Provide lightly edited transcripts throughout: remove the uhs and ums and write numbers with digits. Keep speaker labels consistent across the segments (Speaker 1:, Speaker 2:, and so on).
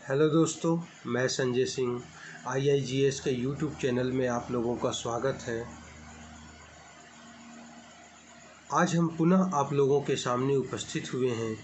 Speaker 1: Hello दोस्तों, मैं Sanjay Singh IIGS के यूट्यूब चैनल में आप लोगों का स्वागत है। आज हम पुनः आप लोगों के सामने उपस्थित हुए हैं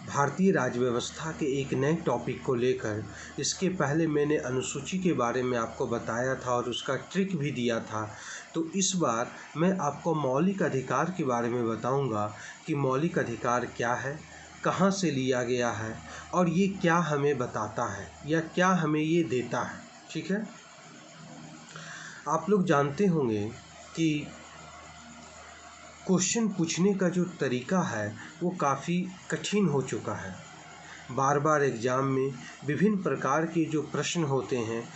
Speaker 1: भारतीय राज्य व्यवस्था के एक नए टॉपिक को लेकर। इसके पहले मैंने अनुसूची के बारे में आपको बताया था और उसका ट्रिक भी दिया था। तो इस बार मैं आपको मौलिक अधिकार के बारे में बताऊंगा कि मौलिक अधिकार क्या है, कहाँ से लिया गया है और ये क्या हमें बताता है या क्या हमें ये देता है। ठीक है, आप लोग जानते होंगे कि क्वेश्चन पूछने का जो तरीका है वो काफ़ी कठिन हो चुका है। बार बार एग्ज़ाम में विभिन्न प्रकार के जो प्रश्न होते हैं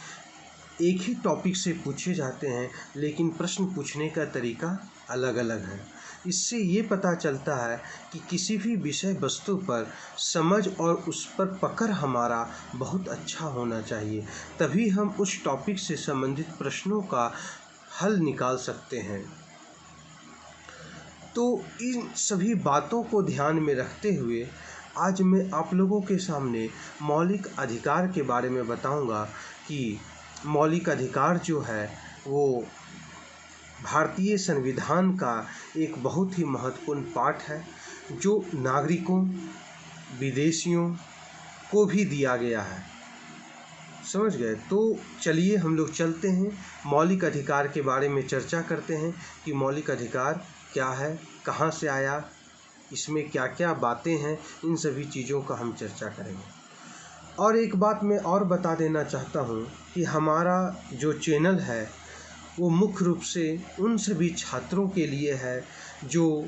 Speaker 1: एक ही टॉपिक से पूछे जाते हैं, लेकिन प्रश्न पूछने का तरीका अलग अलग है। इससे ये पता चलता है कि किसी भी विषय वस्तु पर समझ और उस पर पकड़ हमारा बहुत अच्छा होना चाहिए, तभी हम उस टॉपिक से संबंधित प्रश्नों का हल निकाल सकते हैं। तो इन सभी बातों को ध्यान में रखते हुए आज मैं आप लोगों के सामने मौलिक अधिकार के बारे में बताऊंगा कि मौलिक अधिकार जो है वो भारतीय संविधान का एक बहुत ही महत्वपूर्ण पार्ट है, जो नागरिकों, विदेशियों को भी दिया गया है। समझ गए? तो चलिए हम लोग चलते हैं, मौलिक अधिकार के बारे में चर्चा करते हैं कि मौलिक अधिकार क्या है, कहाँ से आया, इसमें क्या क्या बातें हैं, इन सभी चीज़ों का हम चर्चा करेंगे। और एक बात मैं और बता देना चाहता हूँ कि हमारा जो चैनल है वो मुख्य रूप से उन सभी छात्रों के लिए है जो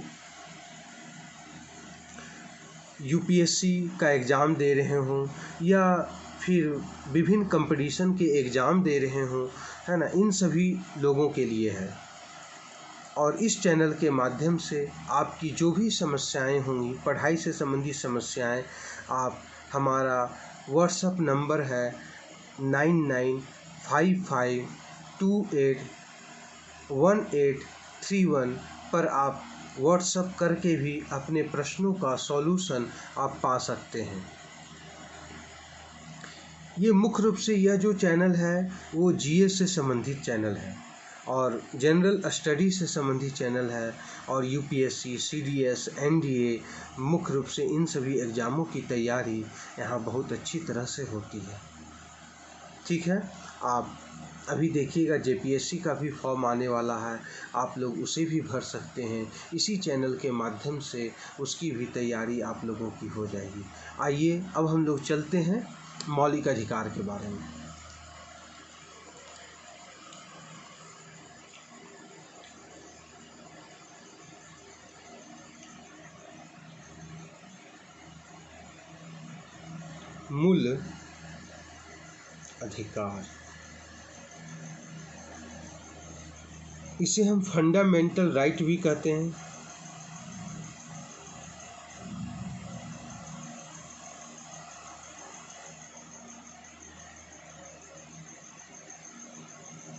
Speaker 1: UPSC का एग्ज़ाम दे रहे हों या फिर विभिन्न कंपटीशन के एग्ज़ाम दे रहे हों, है ना, इन सभी लोगों के लिए है। और इस चैनल के माध्यम से आपकी जो भी समस्याएं होंगी, पढ़ाई से संबंधित समस्याएं, आप हमारा व्हाट्सएप नंबर है 9955281831 पर आप व्हाट्सएप करके भी अपने प्रश्नों का सॉल्यूशन आप पा सकते हैं। ये मुख्य रूप से यह जो चैनल है वो GS से संबंधित चैनल है और जनरल स्टडी से संबंधित चैनल है, और UPSC, CDS, NDA मुख्य रूप से इन सभी एग्ज़ामों की तैयारी यहाँ बहुत अच्छी तरह से होती है। ठीक है, आप अभी देखिएगा JPSC का भी फॉर्म आने वाला है, आप लोग उसे भी भर सकते हैं। इसी चैनल के माध्यम से उसकी भी तैयारी आप लोगों की हो जाएगी। आइए अब हम लोग चलते हैं मौलिक अधिकार के बारे में। मूल अधिकार, इसे हम फंडामेंटल राइट भी कहते हैं।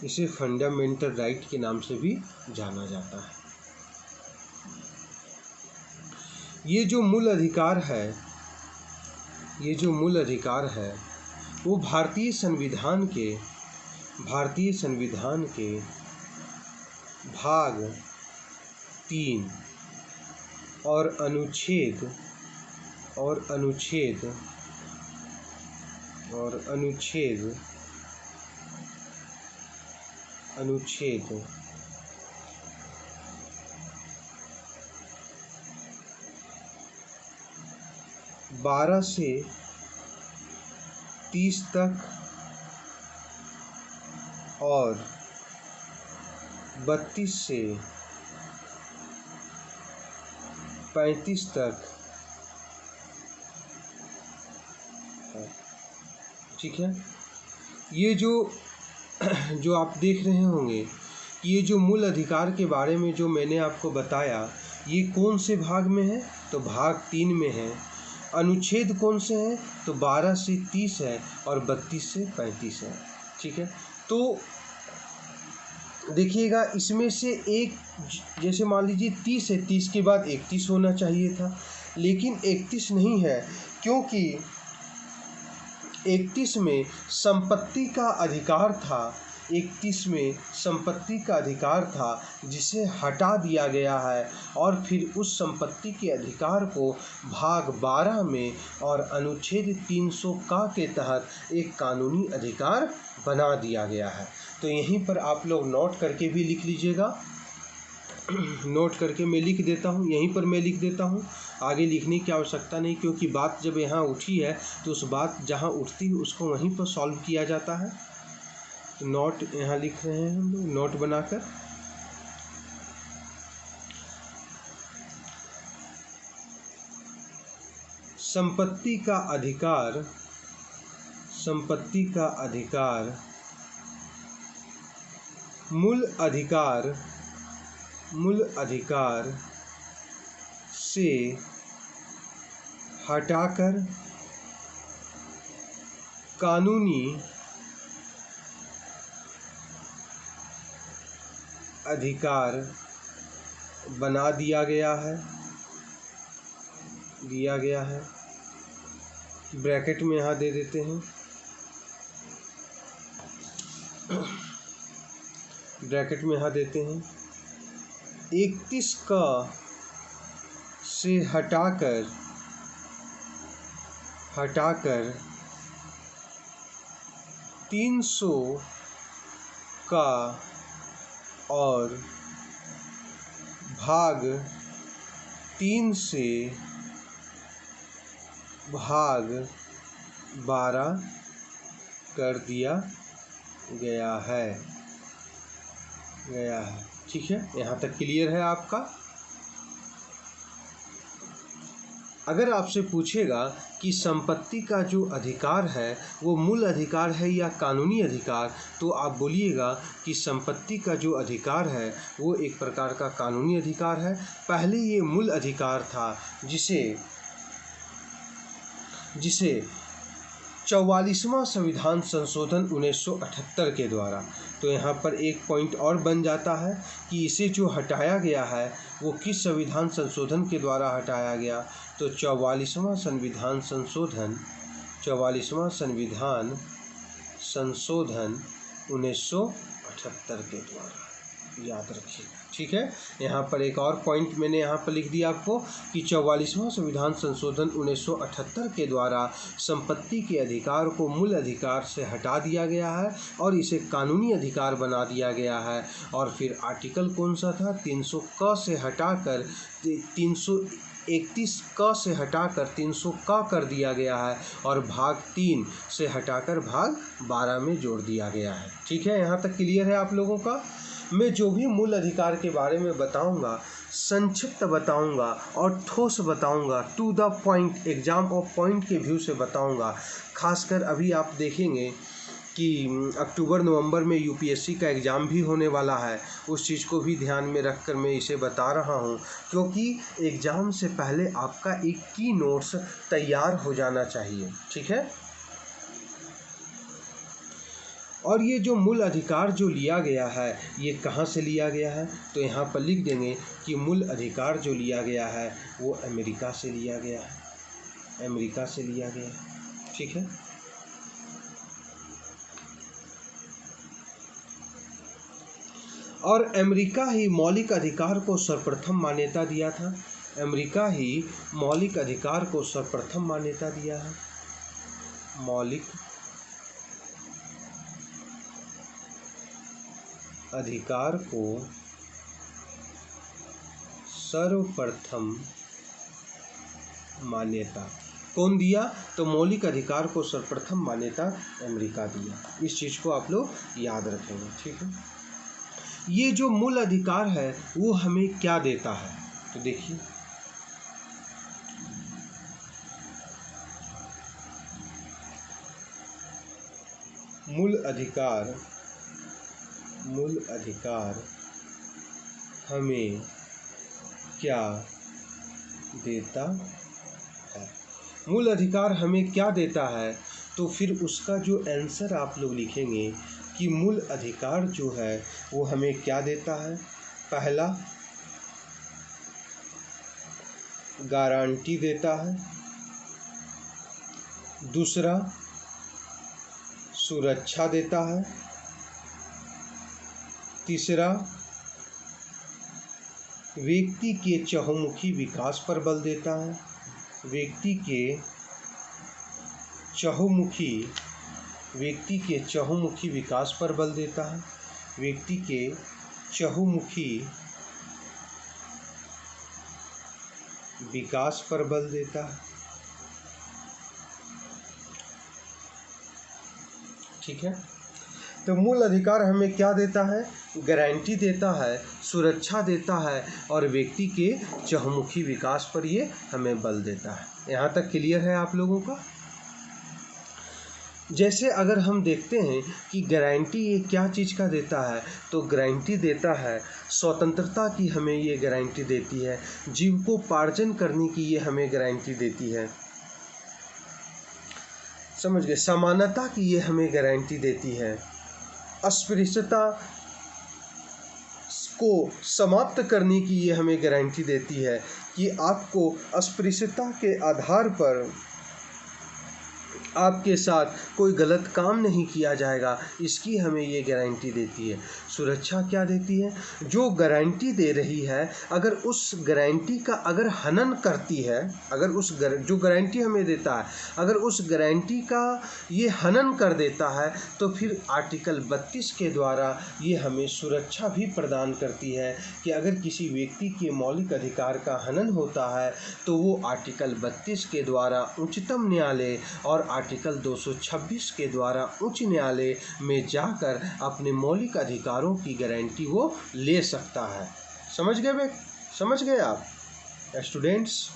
Speaker 1: इसे फंडामेंटल राइट के नाम से भी जाना जाता है। ये जो मूल अधिकार है वो भारतीय संविधान के भाग 3 और अनुच्छेद 12 से 30 तक और 32 से 35 तक, ठीक है। ये जो आप देख रहे होंगे, ये जो मूल अधिकार के बारे में जो मैंने आपको बताया, ये कौन से भाग में है? तो भाग 3 में है। अनुच्छेद कौन से हैं? तो 12 से 30 है और 32 से 35 है। ठीक है, तो देखिएगा इसमें से एक, जैसे मान लीजिए 30 है, 30 के बाद 31 होना चाहिए था, लेकिन 31 नहीं है, क्योंकि 31 में संपत्ति का अधिकार था, 31 में संपत्ति का अधिकार था जिसे हटा दिया गया है और फिर उस संपत्ति के अधिकार को भाग 12 में और अनुच्छेद 300 का के तहत एक कानूनी अधिकार बना दिया गया है। तो यहीं पर आप लोग नोट करके भी लिख लीजिएगा। नोट करके मैं लिख देता हूँ, यहीं पर मैं लिख देता हूँ, आगे लिखने की आवश्यकता नहीं, क्योंकि बात जब यहाँ उठी है तो उस बात जहाँ उठती है उसको वहीं पर सॉल्व किया जाता है। तो नोट यहाँ लिख रहे हैं हम लोग, नोट बनाकर। संपत्ति का अधिकार, संपत्ति का अधिकार मूल अधिकार, मूल अधिकार से हटाकर कानूनी अधिकार बना दिया गया है, दिया गया है। ब्रैकेट में यहाँ दे देते हैं, ब्रैकेट में यहाँ देते हैं 31 का से हटाकर 300 का और भाग 3 से भाग 12 कर दिया गया है, ठीक है। यहाँ तक क्लियर है आपका। अगर आपसे पूछेगा कि संपत्ति का जो अधिकार है वो मूल अधिकार है या कानूनी अधिकार, तो आप बोलिएगा कि संपत्ति का जो अधिकार है वो एक प्रकार का कानूनी अधिकार है। पहले ये मूल अधिकार था जिसे 44वां संविधान संशोधन 1978 के द्वारा, तो यहाँ पर एक पॉइंट और बन जाता है कि इसे जो हटाया गया है वो किस संविधान संशोधन के द्वारा हटाया गया, तो 44वां संविधान संशोधन, 44वां संविधान संशोधन 1978 के द्वारा, याद रखिए, ठीक है। यहाँ पर एक और पॉइंट मैंने यहाँ पर लिख दिया आपको कि 44वां संविधान संशोधन 1978 के द्वारा संपत्ति के अधिकार को मूल अधिकार से हटा दिया गया है और इसे कानूनी अधिकार बना दिया गया है। और फिर आर्टिकल कौन सा था, 300 क से हटाकर 331 क से हटाकर 300 का कर दिया गया है और भाग 3 से हटाकर भाग 12 में जोड़ दिया गया है, ठीक है। यहाँ तक क्लियर है आप लोगों का। मैं जो भी मूल अधिकार के बारे में बताऊंगा संक्षिप्त बताऊंगा और ठोस बताऊंगा, to the point, exam of point के व्यू से बताऊंगा। खासकर अभी आप देखेंगे कि अक्टूबर नवंबर में यूपीएससी का एग्ज़ाम भी होने वाला है, उस चीज़ को भी ध्यान में रखकर मैं इसे बता रहा हूं, क्योंकि एग्ज़ाम से पहले आपका एक की नोट्स तैयार हो जाना चाहिए, ठीक है। और ये जो मूल अधिकार जो लिया गया है ये कहाँ से लिया गया है, तो यहाँ पर लिख देंगे कि मूल अधिकार जो लिया गया है वो अमेरिका से लिया गया है, अमेरिका से लिया गया है, ठीक है। और अमेरिका ही मौलिक अधिकार को सर्वप्रथम मान्यता दिया था, अमेरिका ही मौलिक अधिकार को सर्वप्रथम मान्यता दिया है, मौलिक अधिकार को सर्वप्रथम मान्यता कौन दिया, तो मौलिक अधिकार को सर्वप्रथम मान्यता अमेरिका दिया। इस चीज़ को आप लोग याद रखेंगे, ठीक है। ये जो मूल अधिकार है वो हमें क्या देता है, तो देखिए मूल अधिकार हमें क्या देता है, मूल अधिकार हमें क्या देता है, तो फिर उसका जो आंसर आप लोग लिखेंगे कि मूल अधिकार जो है वो हमें क्या देता है। पहला, गारंटी देता है, दूसरा सुरक्षा देता है। तीसरा, व्यक्ति के चहुमुखी विकास पर बल देता है। व्यक्ति के चहुमुखी विकास पर बल देता है। व्यक्ति के चहुमुखी विकास पर बल देता है। ठीक है, तो मूल अधिकार हमें क्या देता है? गारंटी देता है, सुरक्षा देता है और व्यक्ति के चहुमुखी विकास पर ये हमें बल देता है। यहाँ तक क्लियर है आप लोगों का? जैसे अगर हम देखते हैं कि गारंटी ये क्या चीज़ का देता है, तो गारंटी देता है स्वतंत्रता की, हमें ये गारंटी देती है। जीविकोपार्जन करने की ये हमें गारंटी देती है। समझ गए? समानता की ये हमें गारंटी देती है। अस्पृश्यता को समाप्त करने की ये हमें गारंटी देती है कि आपको अस्पृश्यता के आधार पर आपके साथ कोई गलत काम नहीं किया जाएगा, इसकी हमें ये गारंटी देती है। सुरक्षा क्या देती है? जो गारंटी दे रही है, अगर उस गारंटी का अगर हनन करती है, अगर जो गारंटी हमें देता है, अगर उस गारंटी का ये हनन कर देता है, तो फिर आर्टिकल 32 के द्वारा ये हमें सुरक्षा भी प्रदान करती है कि अगर किसी व्यक्ति के मौलिक अधिकार का हनन होता है तो वो आर्टिकल 32 के द्वारा उच्चतम न्यायालय और आर्टिकल 226 के द्वारा उच्च न्यायालय में जाकर अपने मौलिक अधिकारों की गारंटी वो ले सकता है। समझ गए आप स्टूडेंट्स?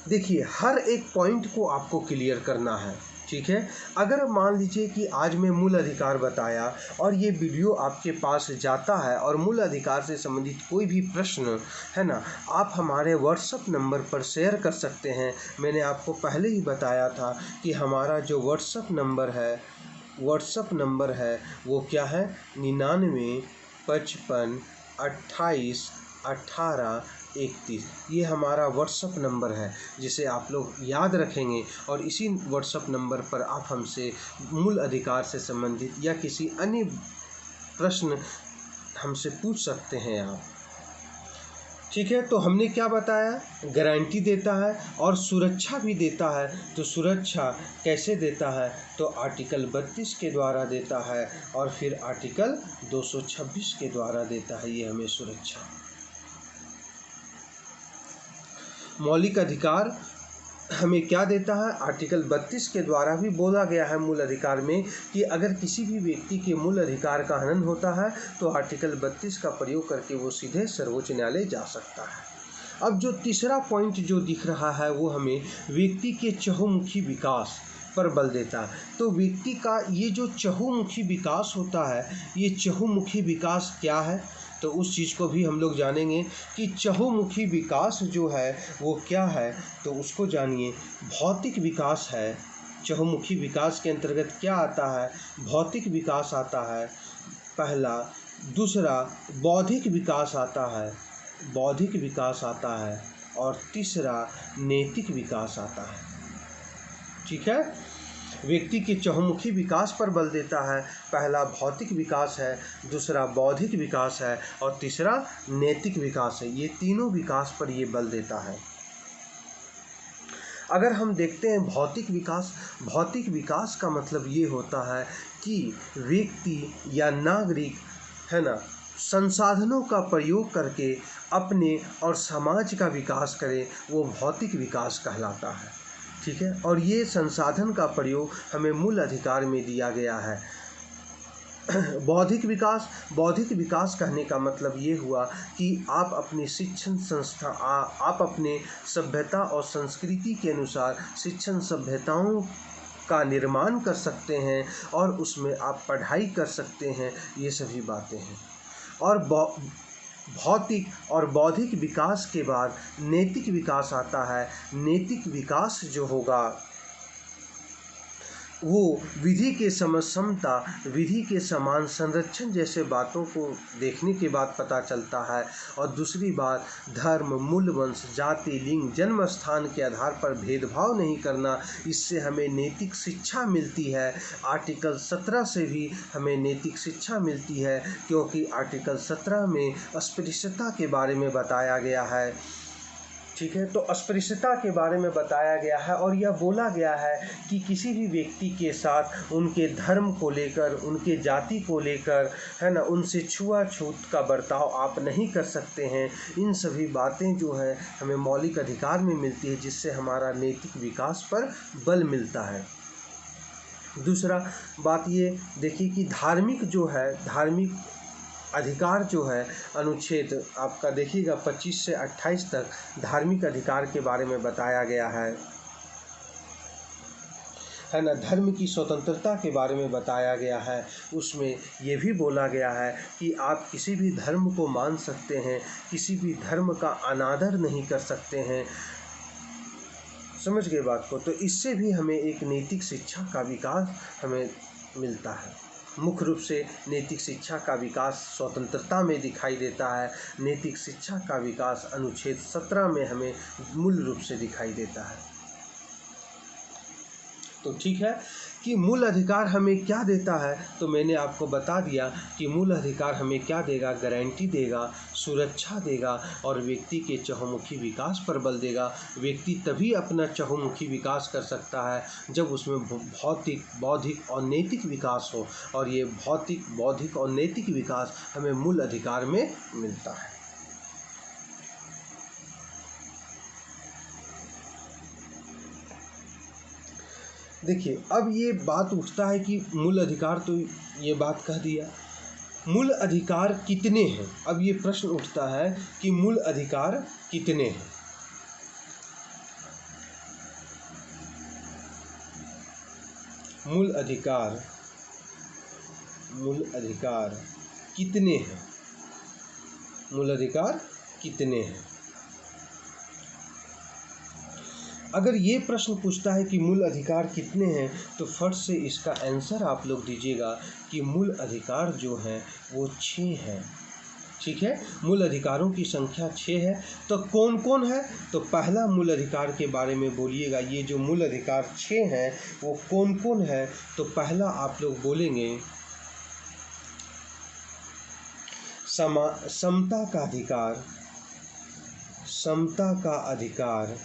Speaker 1: देखिए, हर एक पॉइंट को आपको क्लियर करना है। ठीक है, अगर मान लीजिए कि आज मैं मूल अधिकार बताया और ये वीडियो आपके पास जाता है और मूल अधिकार से संबंधित कोई भी प्रश्न है ना, आप हमारे व्हाट्सएप नंबर पर शेयर कर सकते हैं। मैंने आपको पहले ही बताया था कि हमारा जो व्हाट्सएप नंबर है वो क्या है? 99 55 28 18 31। ये हमारा व्हाट्सएप नंबर है जिसे आप लोग याद रखेंगे और इसी व्हाट्सएप नंबर पर आप हमसे मूल अधिकार से संबंधित या किसी अन्य प्रश्न हमसे पूछ सकते हैं आप। ठीक है, तो हमने क्या बताया? गारंटी देता है और सुरक्षा भी देता है। तो सुरक्षा कैसे देता है? तो आर्टिकल 32 के द्वारा देता है और फिर आर्टिकल 226 के द्वारा देता है ये हमें सुरक्षा। मौलिक अधिकार हमें क्या देता है? आर्टिकल 32 के द्वारा भी बोला गया है मूल अधिकार में कि अगर किसी भी व्यक्ति के मूल अधिकार का हनन होता है तो आर्टिकल 32 का प्रयोग करके वो सीधे सर्वोच्च न्यायालय जा सकता है। अब जो तीसरा पॉइंट जो दिख रहा है वो हमें व्यक्ति के चहुमुखी विकास पर बल देता है। तो व्यक्ति का ये जो चहुमुखी विकास होता है, ये चहुमुखी विकास क्या है? तो उस चीज़ को भी हम लोग जानेंगे कि चहुमुखी विकास जो है वो क्या है, तो उसको जानिए। भौतिक विकास है। चहुमुखी विकास के अंतर्गत क्या आता है? भौतिक विकास आता है पहला। दूसरा, बौद्धिक विकास आता है और तीसरा, नैतिक विकास आता है। ठीक है, व्यक्ति के चहुमुखी विकास पर बल देता है। पहला भौतिक विकास है, दूसरा बौद्धिक विकास है और तीसरा नैतिक विकास है। ये तीनों विकास पर ये बल देता है। अगर हम देखते हैं भौतिक विकास का मतलब ये होता है कि व्यक्ति या नागरिक है ना, संसाधनों का प्रयोग करके अपने और समाज का विकास करे, वो भौतिक विकास कहलाता है। ठीक है, और ये संसाधन का प्रयोग हमें मूल अधिकार में दिया गया है। बौद्धिक विकास कहने का मतलब ये हुआ कि आप अपनी शिक्षण संस्था, आप अपने सभ्यता और संस्कृति के अनुसार शिक्षण सभ्यताओं का निर्माण कर सकते हैं और उसमें आप पढ़ाई कर सकते हैं। ये सभी बातें हैं। और भौतिक और बौद्धिक विकास के बाद नैतिक विकास आता है। नैतिक विकास जो होगा वो विधि के समता, विधि के समान संरक्षण जैसे बातों को देखने के बाद पता चलता है। और दूसरी बात, धर्म, मूल, वंश, जाति, लिंग, जन्म स्थान के आधार पर भेदभाव नहीं करना, इससे हमें नैतिक शिक्षा मिलती है। आर्टिकल 17 से भी हमें नैतिक शिक्षा मिलती है, क्योंकि आर्टिकल 17 में अस्पृश्यता के बारे में बताया गया है। ठीक है, तो अस्पृश्यता के बारे में बताया गया है और यह बोला गया है कि किसी भी व्यक्ति के साथ उनके धर्म को लेकर, उनके जाति को लेकर, है ना, उनसे छुआछूत का बर्ताव आप नहीं कर सकते हैं। इन सभी बातें जो है हमें मौलिक अधिकार में मिलती है, जिससे हमारा नैतिक विकास पर बल मिलता है। दूसरा बात ये देखिए कि धार्मिक जो है, धार्मिक अधिकार जो है, अनुच्छेद आपका देखिएगा 25 से 28 तक धार्मिक अधिकार के बारे में बताया गया है ना। धर्म की स्वतंत्रता के बारे में बताया गया है। उसमें ये भी बोला गया है कि आप किसी भी धर्म को मान सकते हैं, किसी भी धर्म का अनादर नहीं कर सकते हैं। समझ गए बात को? तो इससे भी हमें एक नैतिक शिक्षा का विकास हमें मिलता है। मुख्य रूप से नैतिक शिक्षा का विकास स्वतंत्रता में दिखाई देता है। नैतिक शिक्षा का विकास अनुच्छेद 17 में हमें मूल रूप से दिखाई देता है। तो ठीक है कि मूल अधिकार हमें क्या देता है, तो मैंने आपको बता दिया कि मूल अधिकार हमें क्या देगा, गारंटी देगा, सुरक्षा देगा और व्यक्ति के चहुमुखी विकास पर बल देगा। व्यक्ति तभी अपना चहुमुखी विकास कर सकता है जब उसमें भौतिक, बौद्धिक और नैतिक विकास हो, और ये भौतिक, बौद्धिक और नैतिक विकास हमें मूल अधिकार में मिलता है। देखिए, अब ये बात उठता है कि मूल अधिकार, तो ये बात कह दिया, मूल अधिकार कितने हैं? अब ये प्रश्न उठता है कि मूल अधिकार कितने हैं? मूल अधिकार कितने हैं? मूल अधिकार कितने हैं? अगर ये प्रश्न पूछता है कि मूल अधिकार कितने हैं, तो फट से इसका आंसर आप लोग दीजिएगा कि मूल अधिकार जो हैं वो 6 हैं। ठीक है, मूल अधिकारों की संख्या 6 है। तो कौन कौन है? तो पहला मूल अधिकार के बारे में बोलिएगा। ये जो मूल अधिकार 6 हैं वो कौन कौन है? तो पहला आप लोग बोलेंगे समता का अधिकार, समता का अधिकार,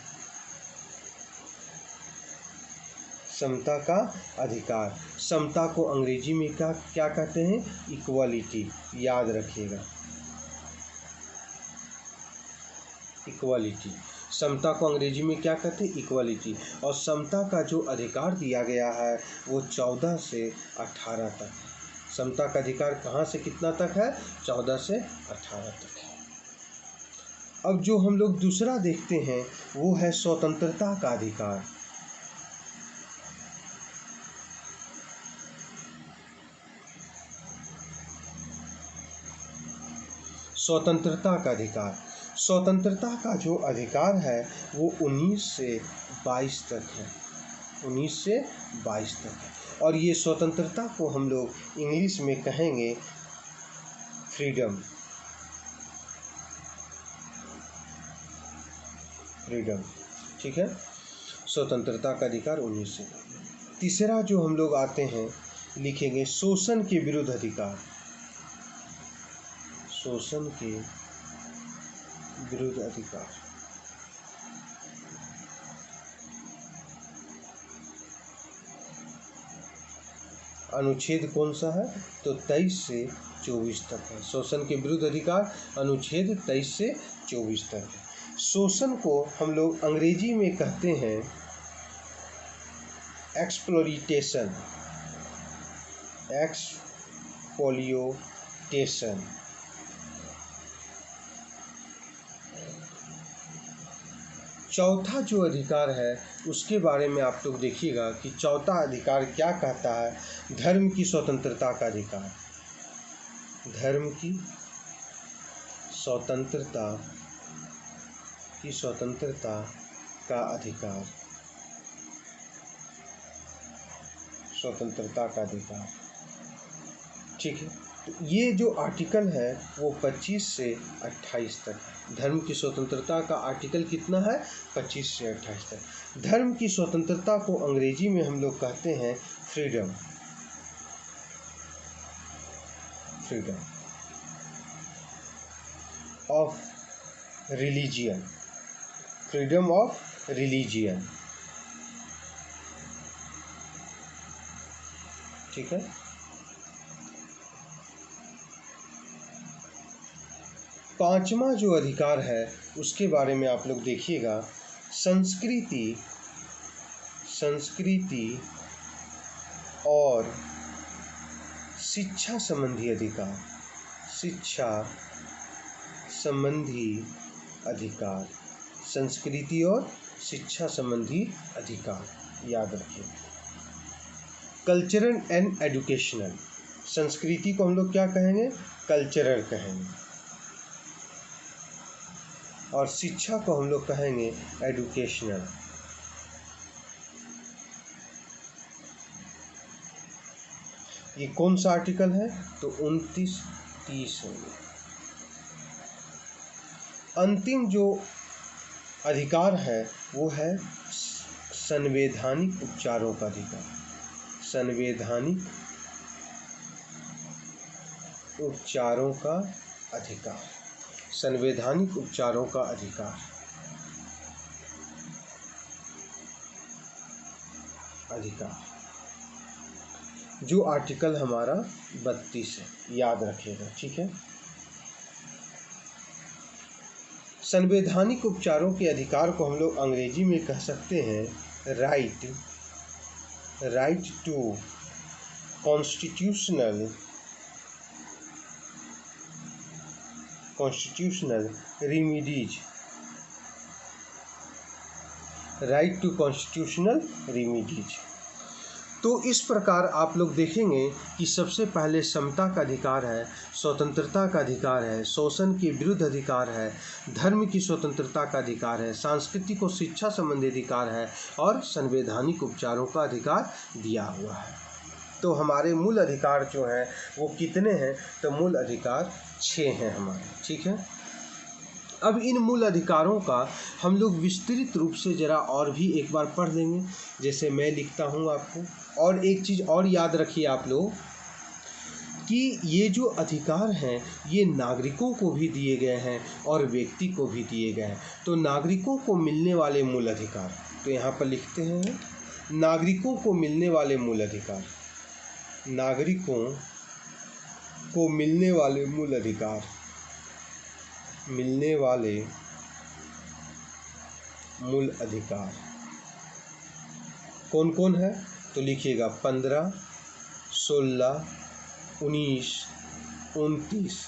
Speaker 1: समता का अधिकार। समता को अंग्रेजी में क्या कहते हैं? इक्वालिटी। याद रखिएगा, इक्वालिटी। समता को अंग्रेजी में क्या कहते हैं? इक्वालिटी। और समता का जो अधिकार दिया गया है वो 14 से 18 तक है। समता का अधिकार कहाँ से कितना तक है? 14 से 18 तक है। अब जो हम लोग दूसरा देखते हैं वो है स्वतंत्रता का अधिकार। स्वतंत्रता का अधिकार, स्वतंत्रता का जो अधिकार है वो 19 से 22 तक है, 19 से 22 तक है। और ये स्वतंत्रता को हम लोग इंग्लिश में कहेंगे फ्रीडम, फ्रीडम। ठीक है, स्वतंत्रता का अधिकार 19 से। तीसरा जो हम लोग आते हैं, लिखेंगे शोषण के विरुद्ध अधिकार, शोषण के विरुद्ध अधिकार। अनुच्छेद कौन सा है? तो 23 से 24 तक है। शोषण के विरुद्ध अधिकार अनुच्छेद 23 से 24 तक है। शोषण को हम लोग अंग्रेजी में कहते हैं एक्सप्लॉइटेशन, एक्सप्लॉइटेशन। चौथा जो अधिकार है उसके बारे में आप लोग देखिएगा कि चौथा अधिकार क्या कहता है? धर्म की स्वतंत्रता का अधिकार, धर्म की स्वतंत्रता, की स्वतंत्रता का अधिकार। स्वतंत्रता का अधिकार। ठीक है, तो ये जो आर्टिकल है वो 25 से 28 तक है। धर्म की स्वतंत्रता का आर्टिकल कितना है? 25 से 28 तक। धर्म की स्वतंत्रता को अंग्रेजी में हम लोग कहते हैं freedom. Freedom of religion. Freedom of religion. ठीक है, पांचवा जो अधिकार है उसके बारे में आप लोग देखिएगा, संस्कृति और शिक्षा संबंधी अधिकार। शिक्षा संबंधी अधिकार, संस्कृति और शिक्षा संबंधी अधिकार, याद रखिए। Cultural and educational. संस्कृति को हम लोग क्या कहेंगे? कल्चरल कहेंगे, और शिक्षा को हम लोग कहेंगे एजुकेशनल। ये कौन सा आर्टिकल है? तो 29, 30 होंगे। अंतिम जो अधिकार है वो है संवैधानिक उपचारों का अधिकार। संवैधानिक उपचारों का अधिकार। संवैधानिक उपचारों का अधिकार। जो आर्टिकल हमारा 32 है, याद रखिएगा। ठीक है, संवैधानिक उपचारों के अधिकार को हम लोग अंग्रेजी में कह सकते हैं right to constitutional remedies. Right to constitutional remedies. तो इस प्रकार आप लोग देखेंगे कि सबसे पहले समता का अधिकार है, स्वतंत्रता का अधिकार है, शोषण के विरुद्ध अधिकार है, धर्म की स्वतंत्रता का अधिकार है, सांस्कृतिक और शिक्षा संबंधी अधिकार है, और संवैधानिक उपचारों का अधिकार दिया हुआ है। तो हमारे मूल अधिकार जो हैं वो कितने हैं? तो मूल अधिकार 6 हैं हमारे। ठीक है, अब इन मूल अधिकारों का हम लोग विस्तृत रूप से ज़रा और भी एक बार पढ़ लेंगे, जैसे मैं लिखता हूँ आपको। और एक चीज़ और याद रखिए आप लोग कि ये जो अधिकार हैं ये नागरिकों को भी दिए गए हैं और व्यक्ति को भी दिए गए हैं। तो नागरिकों को मिलने वाले मूल अधिकार, तो यहाँ पर लिखते हैं नागरिकों को मिलने वाले मूल अधिकार। नागरिकों को मिलने वाले मूल अधिकार। मिलने वाले मूल अधिकार कौन कौन है? तो लिखिएगा 15, 16, 19, 29,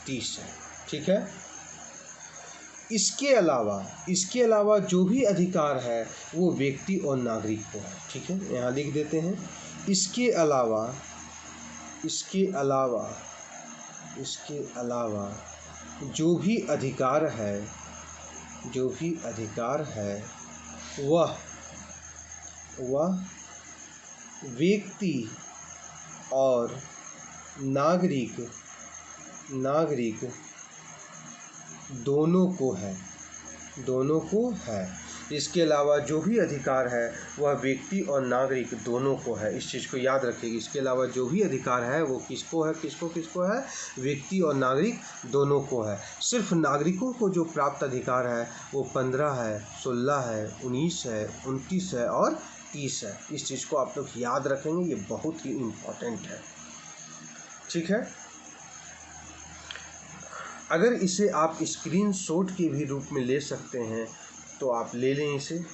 Speaker 1: 30 है। ठीक है, इसके अलावा जो भी अधिकार है वो व्यक्ति और नागरिक को है। ठीक है, यहाँ लिख देते हैं इसके अलावा जो भी अधिकार है वह व्यक्ति और नागरिक दोनों को है। इसके अलावा जो भी अधिकार है वह व्यक्ति और नागरिक दोनों को है। इस चीज़ को याद रखिएगा। इसके अलावा जो भी अधिकार है वो किसको है? व्यक्ति और नागरिक दोनों को है। सिर्फ नागरिकों को जो प्राप्त अधिकार है वो 15 है, 16 है, 19 है, 29 है और 30 है। इस चीज़ को आप लोग याद रखेंगे, ये बहुत ही इम्पोर्टेंट है। ठीक है, अगर इसे आप स्क्रीनशॉट के भी रूप में ले सकते हैं तो आप ले लें इसे।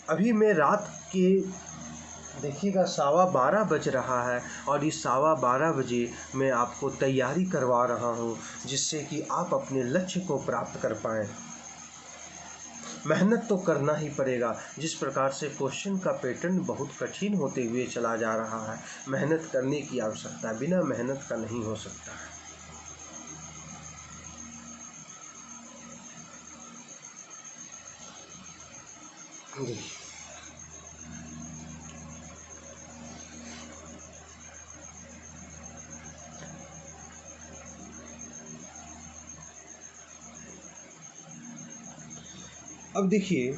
Speaker 1: अभी मैं रात के देखिएगा 12:15 बज रहा है और इस 12:15 बजे मैं आपको तैयारी करवा रहा हूं जिससे कि आप अपने लक्ष्य को प्राप्त कर पाएँ। मेहनत तो करना ही पड़ेगा। जिस प्रकार से क्वेश्चन का पैटर्न बहुत कठिन होते हुए चला जा रहा है, मेहनत करने की आवश्यकता है, बिना मेहनत का नहीं हो सकता है। जी। अब देखिए,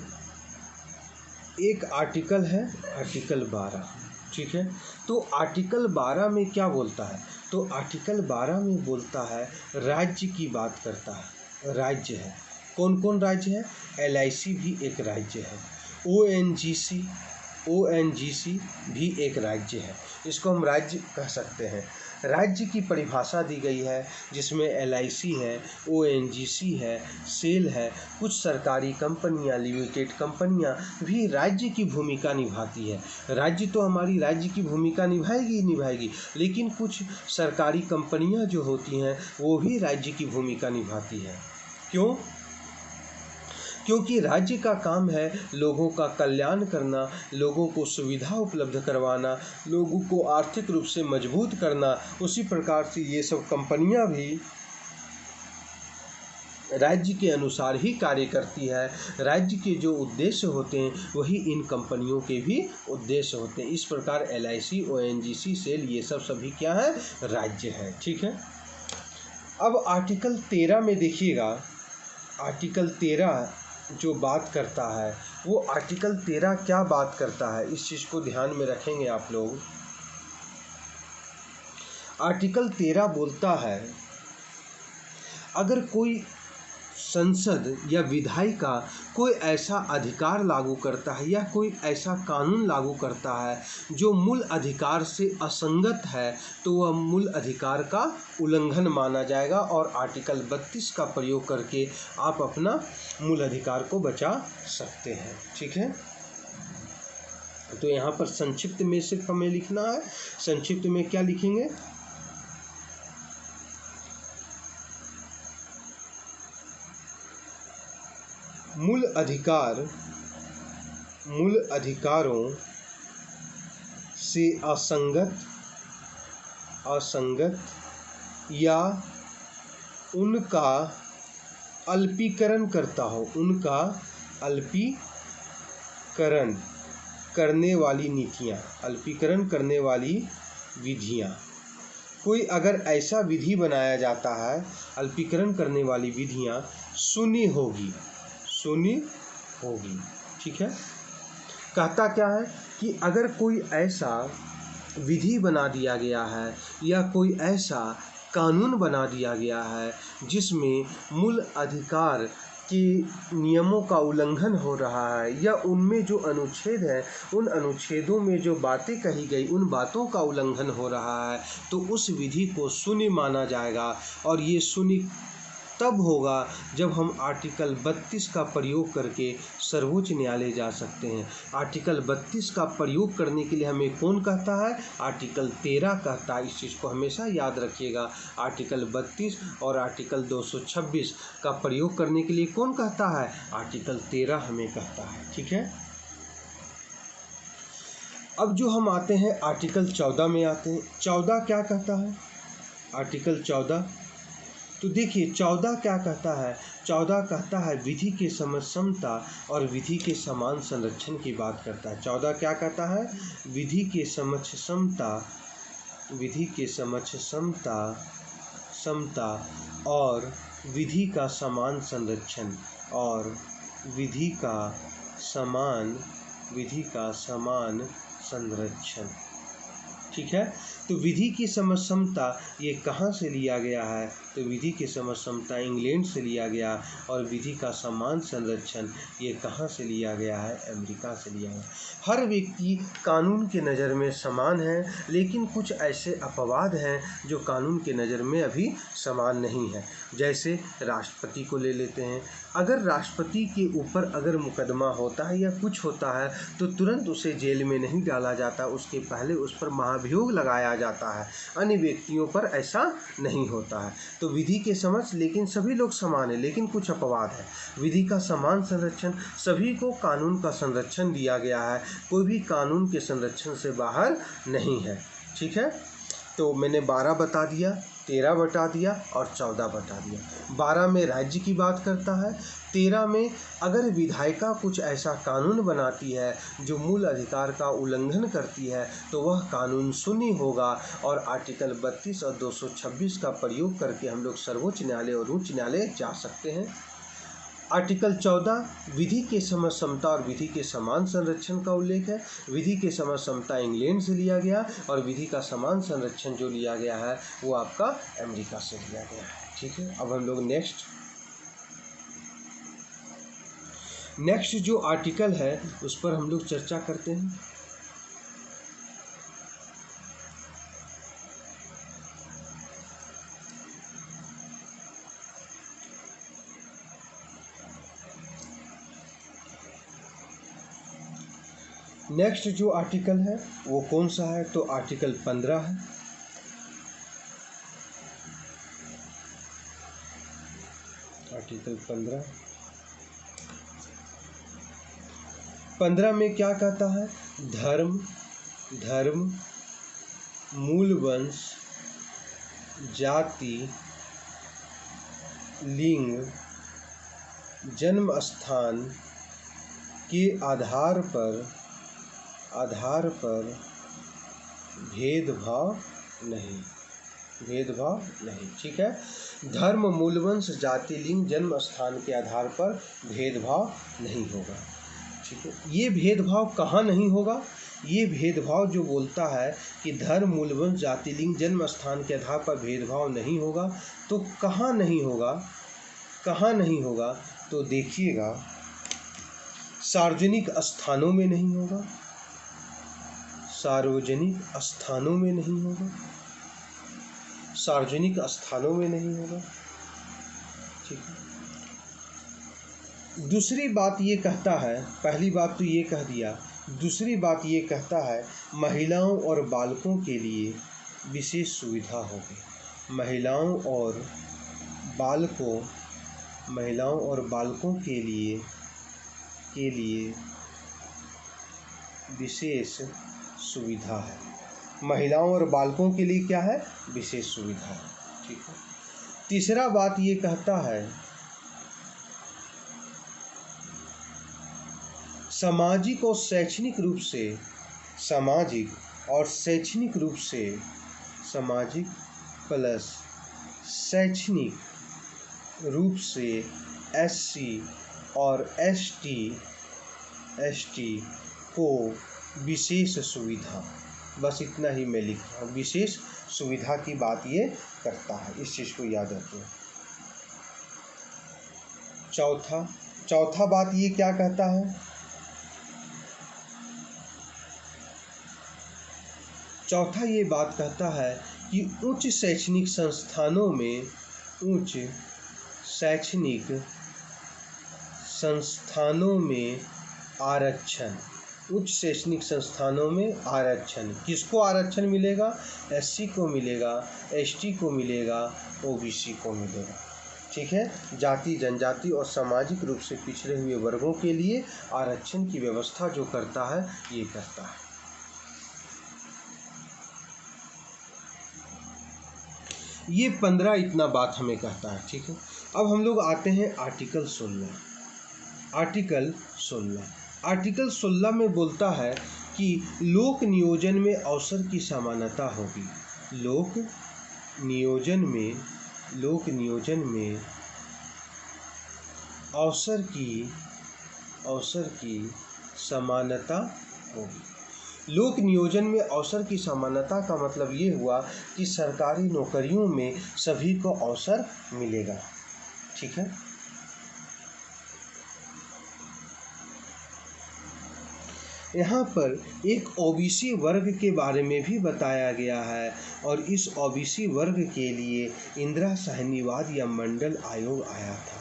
Speaker 1: एक आर्टिकल है, आर्टिकल 12, ठीक है। तो आर्टिकल 12 में क्या बोलता है? तो आर्टिकल 12 में बोलता है, राज्य की बात करता है। राज्य है, कौन कौन राज्य है? LIC भी एक राज्य है, ONGC भी एक राज्य है। इसको हम राज्य कह सकते हैं। राज्य की परिभाषा दी गई है, जिसमें LIC है, ONGC है, सेल है, कुछ सरकारी कंपनियां, लिमिटेड कंपनियां भी राज्य की भूमिका निभाती है। राज्य तो हमारी राज्य की भूमिका निभाएगी ही निभाएगी, लेकिन कुछ सरकारी कंपनियां जो होती हैं वो भी राज्य की भूमिका निभाती है। क्यों? क्योंकि राज्य का काम है लोगों का कल्याण करना, लोगों को सुविधा उपलब्ध करवाना, लोगों को आर्थिक रूप से मजबूत करना। उसी प्रकार से ये सब कंपनियां भी राज्य के अनुसार ही कार्य करती है। राज्य के जो उद्देश्य होते हैं वही इन कंपनियों के भी उद्देश्य होते हैं। इस प्रकार LIC, ONGC, सेल, ये सब सभी क्या है? राज्य है, ठीक है। अब आर्टिकल 13 में देखिएगा, आर्टिकल 13 जो बात करता है, वो आर्टिकल 13 क्या बात करता है, इस चीज़ को ध्यान में रखेंगे आप लोग। आर्टिकल 13 बोलता है, अगर कोई संसद या विधायिका कोई ऐसा अधिकार लागू करता है या कोई ऐसा कानून लागू करता है जो मूल अधिकार से असंगत है, तो वह मूल अधिकार का उल्लंघन माना जाएगा और आर्टिकल 32 का प्रयोग करके आप अपना मूल अधिकार को बचा सकते हैं, ठीक है। तो यहाँ पर संक्षिप्त में सिर्फ हमें लिखना है। संक्षिप्त में क्या लिखेंगे? मूल अधिकारों से असंगत या उनका अल्पीकरण करता हो, उनका अल्पीकरण करने वाली नीतियाँ, अल्पीकरण करने वाली विधियाँ। कोई अगर ऐसा विधि बनाया जाता है, अल्पीकरण करने वाली विधियाँ शून्य होगी, ठीक है। कहता क्या है कि अगर कोई ऐसा विधि बना दिया गया है या कोई ऐसा कानून बना दिया गया है जिसमें मूल अधिकार के नियमों का उल्लंघन हो रहा है या उनमें जो अनुच्छेद है, उन अनुच्छेदों में जो बातें कही गई, उन बातों का उल्लंघन हो रहा है, तो उस विधि को शून्य माना जाएगा। और ये शून्य तब होगा जब हम आर्टिकल 32 का प्रयोग करके सर्वोच्च न्यायालय जा सकते हैं। आर्टिकल 32 का प्रयोग करने के लिए हमें कौन कहता है? आर्टिकल 13 कहता है। इस चीज़ को हमेशा याद रखिएगा। आर्टिकल 32 और आर्टिकल 226 का प्रयोग करने के लिए कौन कहता है? आर्टिकल 13 हमें कहता है, ठीक है। अब जो हम आते हैं आर्टिकल 14 में आते हैं। 14 क्या कहता है? आर्टिकल 14, तो देखिए 14 क्या कहता है? 14 कहता है विधि के समता और विधि के समान संरक्षण की बात करता है। 14 क्या कहता है? विधि के समता और विधि का समान संरक्षण और विधि का समान संरक्षण, ठीक है। तो विधि की समता ये कहाँ से लिया गया है? तो विधि की समता इंग्लैंड से लिया गया और विधि का समान संरक्षण ये कहाँ से लिया गया है? अमेरिका से लिया गया। हर व्यक्ति कानून के नज़र में समान है, लेकिन कुछ ऐसे अपवाद हैं जो कानून के नज़र में अभी समान नहीं है। जैसे राष्ट्रपति को ले लेते हैं। अगर राष्ट्रपति के ऊपर अगर मुकदमा होता है या कुछ होता है तो तुरंत उसे जेल में नहीं डाला जाता, उसके पहले उस पर महाभियोग लगाया लगाया जाता है, अन्य व्यक्तियों पर ऐसा नहीं होता है। तो विधि के समक्ष लेकिन सभी लोग समान हैं, लेकिन कुछ अपवाद है। विधि का समान संरक्षण, सभी को कानून का संरक्षण दिया गया है, कोई भी कानून के संरक्षण से बाहर नहीं है। ठीक है, तो मैंने 12 बता दिया, 13 बता दिया और 14 बता दिया। 12 में राज्य की बात करता है, 13 में अगर विधायिका कुछ ऐसा कानून बनाती है जो मूल अधिकार का उल्लंघन करती है तो वह कानून शून्य होगा और आर्टिकल 32 और 226 का प्रयोग करके हम लोग सर्वोच्च न्यायालय और उच्च न्यायालय जा सकते हैं। आर्टिकल 14 विधि के समक्ष समता और विधि के समान संरक्षण का उल्लेख है। विधि के समक्ष समता इंग्लैंड से लिया गया और विधि का समान संरक्षण जो लिया गया है वो आपका अमेरिका से लिया गया है। ठीक है, अब हम लोग नेक्स्ट जो आर्टिकल है उस पर हम लोग चर्चा करते हैं। नेक्स्ट जो आर्टिकल है वो कौन सा है, तो आर्टिकल 15 है। आर्टिकल 15 में क्या कहता है, धर्म, मूल वंश, जाति, लिंग, जन्म स्थान के आधार पर भेदभाव नहीं। ठीक है, धर्म, मूलवंश, जाति, लिंग, जन्म स्थान के आधार पर भेदभाव नहीं होगा। ठीक है, ये भेदभाव कहाँ नहीं होगा, ये भेदभाव जो बोलता है कि धर्म, मूलवंश, जाति, लिंग, जन्म स्थान के आधार पर भेदभाव नहीं होगा, तो कहाँ नहीं होगा, तो देखिएगा, सार्वजनिक स्थानों में नहीं होगा, सार्वजनिक स्थानों में नहीं होगा। ठीक है, दूसरी बात ये कहता है, पहली बात तो ये कह दिया, दूसरी बात ये कहता है महिलाओं और बालकों के लिए विशेष सुविधा होगी। महिलाओं और बालकों के लिए विशेष सुविधा है। महिलाओं और बालकों के लिए क्या है, विशेष सुविधा है। ठीक है, तीसरा बात ये कहता है सामाजिक और शैक्षणिक रूप से सामाजिक प्लस शैक्षणिक रूप से SC और ST को विशेष सुविधा, बस इतना ही मैं लिख रहा हूँ, विशेष सुविधा की बात ये करता है, इस चीज़ को याद रखें। चौथा बात ये क्या कहता है, चौथा ये बात कहता है कि उच्च शैक्षणिक संस्थानों में आरक्षण, किसको आरक्षण मिलेगा, SC को मिलेगा, ST को मिलेगा, OBC को मिलेगा। ठीक है, जाति, जनजाति और सामाजिक रूप से पिछड़े हुए वर्गों के लिए आरक्षण की व्यवस्था जो करता है ये करता है। ये 15 इतना बात हमें कहता है। ठीक है, अब हम लोग आते हैं आर्टिकल 16 में बोलता है कि लोक नियोजन में अवसर की समानता होगी। लोक नियोजन में अवसर की समानता होगी। लोक नियोजन में अवसर की समानता का मतलब ये हुआ कि सरकारी नौकरियों में सभी को अवसर मिलेगा। ठीक है, यहाँ पर एक OBC वर्ग के बारे में भी बताया गया है और इस OBC वर्ग के लिए इंदिरा साहनीवाद या मंडल आयोग आया था।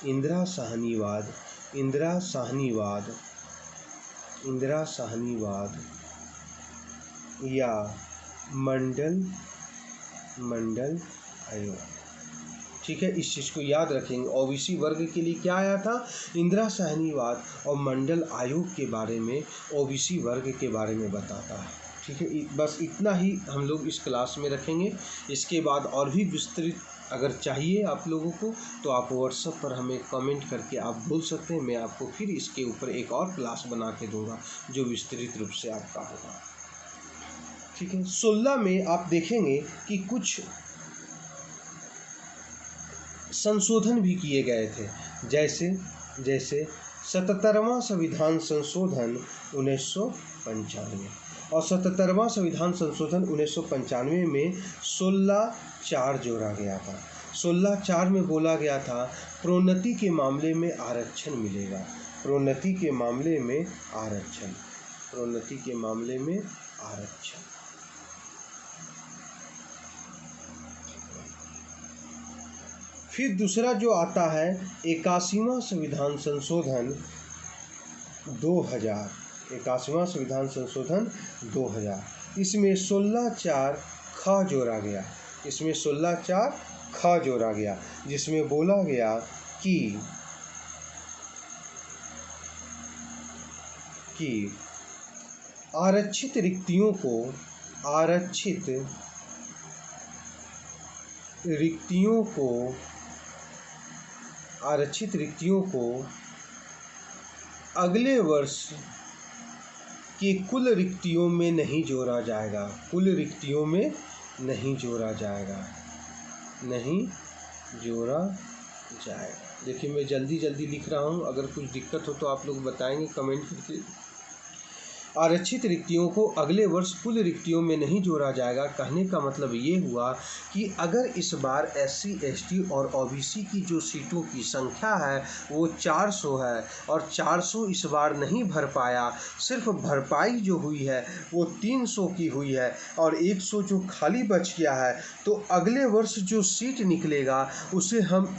Speaker 1: इंदिरा साहनीवाद या मंडल आयोग। ठीक है, इस चीज़ को याद रखेंगे। ओबीसी वर्ग के लिए क्या आया था? इंदिरा साहनीवाद, और मंडल आयोग के बारे में ओबीसी वर्ग के बारे में बताता है। ठीक है, बस इतना ही हम लोग इस क्लास में रखेंगे। इसके बाद और भी विस्तृत अगर चाहिए आप लोगों को तो आप व्हाट्सएप पर हमें कमेंट करके आप बोल सकते हैं। मैं आपको फिर इसके ऊपर एक और क्लास बना के दूंगा जो विस्तृत रूप से आपका होगा। ठीक है, 16 में आप देखेंगे कि कुछ संशोधन भी किए गए थे, जैसे 77वां संविधान संशोधन 1995, और 77वां संविधान संशोधन 1995 में 16(4) जोड़ा गया था। 16(4) में बोला गया था प्रोन्नति के मामले में आरक्षण मिलेगा। प्रोन्नति के मामले में आरक्षण, प्रोन्नति के मामले में आरक्षण। फिर दूसरा जो आता है 81वां संविधान संशोधन 2000, 81वां संविधान संशोधन 2000। इसमें 16(4) ख जोड़ा गया, इसमें 16(4) ख जोड़ा गया, जिसमें बोला गया कि आरक्षित रिक्तियों को अगले वर्ष के कुल रिक्तियों में नहीं जोड़ा जाएगा, कुल रिक्तियों में नहीं जोड़ा जाएगा, नहीं जोड़ा जाएगा। देखिए मैं जल्दी लिख रहा हूँ, अगर कुछ दिक्कत हो तो आप लोग बताएंगे कमेंट करके। आरक्षित रिक्तियों को अगले वर्ष कुल रिक्तियों में नहीं जोड़ा जाएगा। कहने का मतलब ये हुआ कि अगर इस बार SC ST और OBC की जो सीटों की संख्या है वो 400 है और 400 इस बार नहीं भर पाया, सिर्फ भरपाई जो हुई है वो 300 की हुई है और 100 जो खाली बच गया है, तो अगले वर्ष जो सीट निकलेगा उसे हम